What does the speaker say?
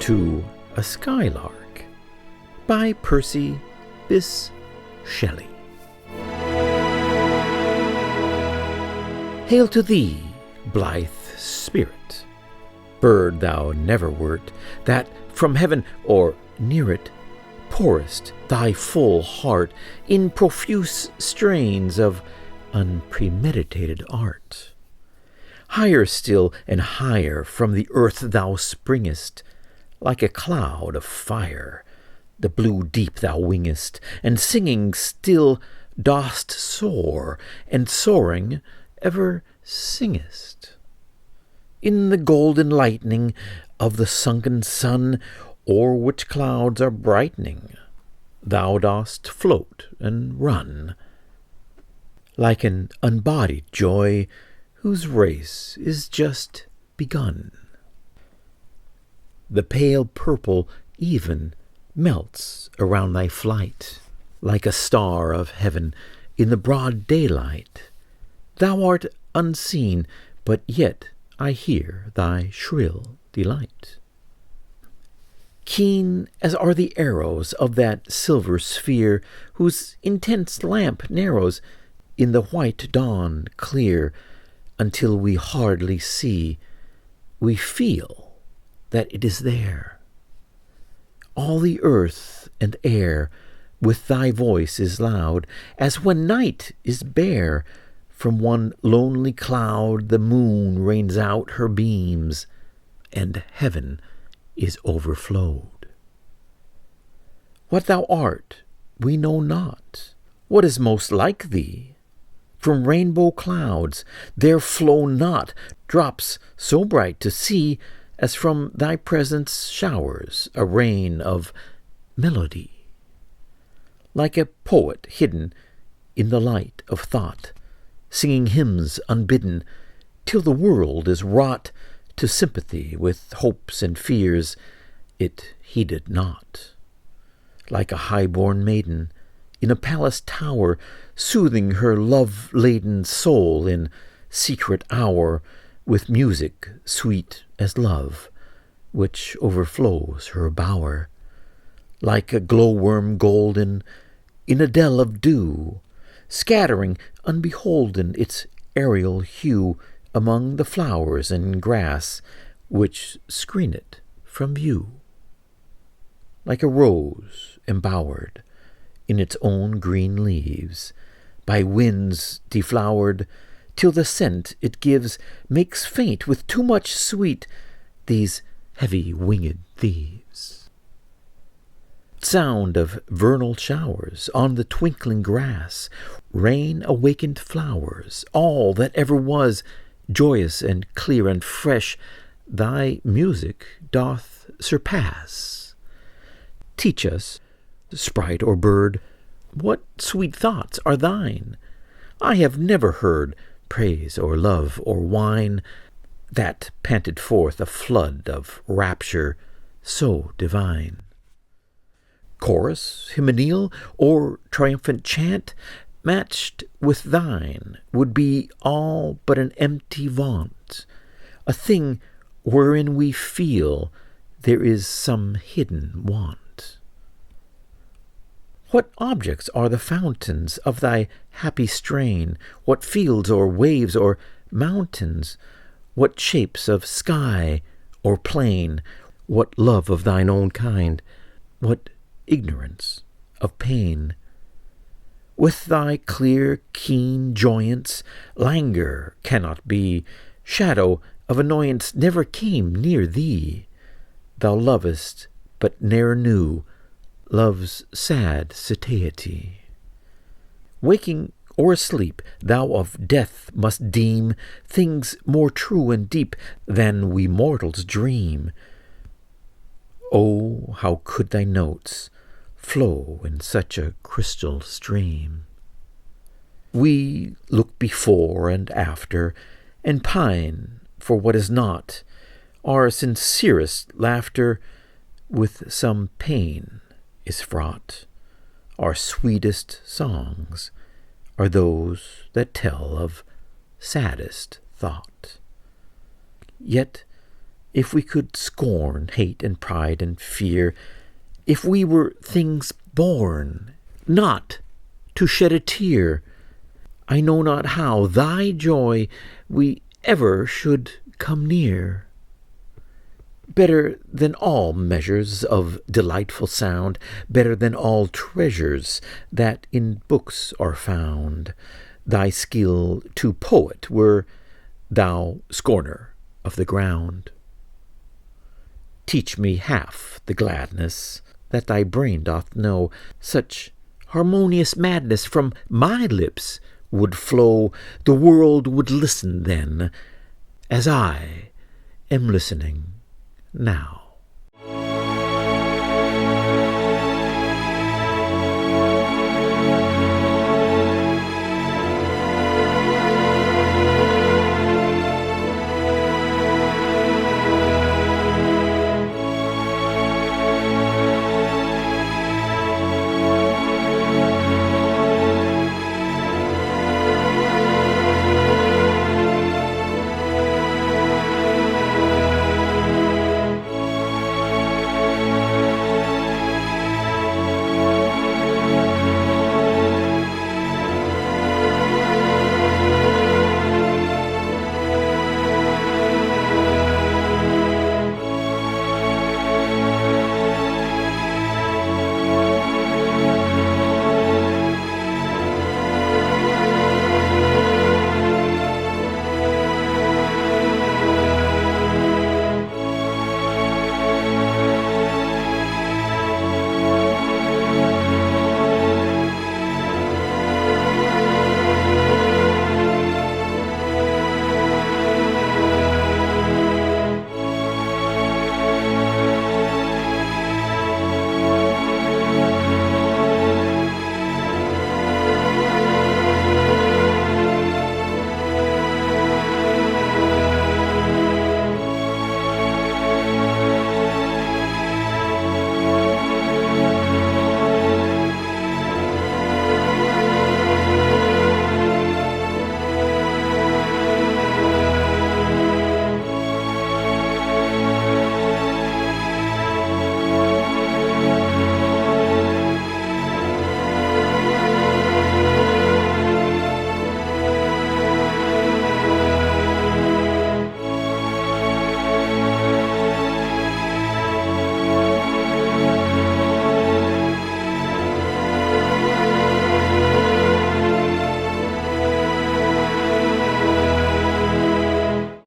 to a Skylark by Percy Bysshe Shelley. Hail to thee, blithe spirit, bird thou never wert, that from heaven or near it pourest thy full heart in profuse strains of unpremeditated art. Higher still and higher from the earth thou springest, like a cloud of fire, the blue deep thou wingest, and singing still dost soar, and soaring ever singest. In the golden lightning of the sunken sun, o'er which clouds are brightening, thou dost float and run, like an unbodied joy whose race is just begun. The pale purple even melts around thy flight, like a star of heaven in the broad daylight. Thou art unseen, but yet I hear thy shrill delight. Keen as are the arrows of that silver sphere, whose intense lamp narrows in the white dawn clear, until we hardly see, we feel that it is there. All the earth and air with thy voice is loud, as when night is bare, from one lonely cloud the moon rains out her beams, and heaven is overflowed. What thou art we know not, what is most like thee. From rainbow clouds there flow not drops so bright to see, as from thy presence showers a rain of melody. Like a poet hidden in the light of thought, singing hymns unbidden, till the world is wrought to sympathy with hopes and fears it heeded not. Like a high-born maiden in a palace tower, soothing her love-laden soul in secret hour with music sweet as love, which overflows her bower. Like a glowworm golden in a dell of dew, scattering unbeholden its aerial hue among the flowers and grass which screen it from view. Like a rose embowered in its own green leaves, by winds deflowered, till the scent it gives makes faint with too much sweet these heavy-winged thieves. Sound of vernal showers on the twinkling grass, rain-awakened flowers, all that ever was, joyous and clear and fresh, thy music doth surpass. Teach us, sprite or bird, what sweet thoughts are thine? I have never heard praise or love or wine that panted forth a flood of rapture so divine. Chorus, hymeneal, or triumphant chant, matched with thine, would be all but an empty vaunt, a thing wherein we feel there is some hidden want. What objects are the fountains of thy happy strain? What fields or waves or mountains? What shapes of sky or plain? What love of thine own kind? What ignorance of pain? With thy clear, keen joyance, languor cannot be. Shadow of annoyance never came near thee. Thou lovest, but ne'er knew love's sad satiety. Waking or asleep, thou of death must deem things more true and deep than we mortals dream. Oh, how could thy notes flow in such a crystal stream? We look before and after, and pine for what is not. Our sincerest laughter with some pain is fraught. Our sweetest songs are those that tell of saddest thought. Yet If we could scorn hate and pride and fear, if we were things born, not to shed a tear, I know not how thy joy we ever should come near. Better than all measures of delightful sound, better than all treasures that in books are found, thy skill to poet were, thou scorner of the ground. Teach me half the gladness that thy brain doth know, such harmonious madness from my lips would flow, the world would listen then, as I am listening now.